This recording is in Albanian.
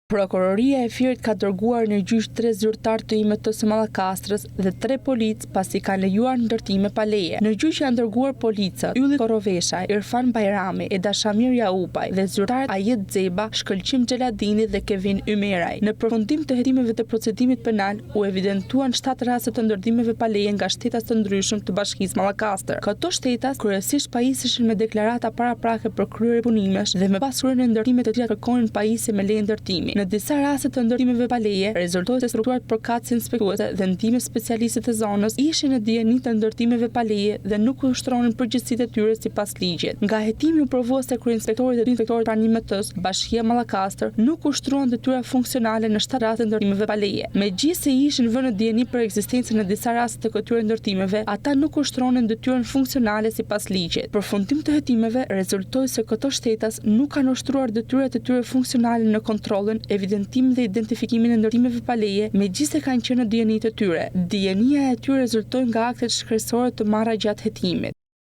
Prokuroria e Firit ka dërguar në gjyq 3 zyrtar të IMT-s së Mallakastrës dhe 3 policë pasi kanë lejuar ndërtime pa leje. Në gjyq janë dërguar policët Ylli Korovesha, Irfan Bajrami, Eda Shamir Jaupaj dhe zyrtarët Ajet Zeba, Shkëlqim Xheladini dhe Kevin Ymeraj. Në përfundim të hetimeve të procedimit penal u evidentuan 7 raste të ndërtimeve pa leje nga shtetas të ndryshëm të Bashkisë Mallakastër. Këto shtetas kryesisht pajiseshin me deklarata paraprake për kryer punimesh dhe me pas kryer ndërtime të cilat kërkonin pajisje me leje ndërtimi. Në disa raste të ndërtimeve pa leje, rezultohet se strukturat përkatëse inspektuese dhe ndime specialistët e zonës ishin në dijeni të ndërtimeve pa leje dhe nuk ushtronin përgjegjësitë e tyre sipas ligjit. Nga hetimi u provua se kryeinspektori dhe inspektorët pranë IMT-s, Bashkia Mallakastër, nuk ushtruan detyra funksionale në 7 raste ndërtimeve pa leje. Megjithëse ishin vënë në dijeni për ekzistencën e disa raste të këtyre ndërtimeve, ata nuk ushtronin detyrën funksionale sipas ligjit. Për fundim të hetimeve, rezultoi se këto shtetas nuk kanë ushtruar detyrat e tyre funksionale në kontrollin, evidentimin dhe identifikimin e ndërtimeve pa leje, megjithëse kanë qenë në dijeni të tyre. Dijenia e tyre rezultoi nga aktet shkresore të marra gjatë hetimit.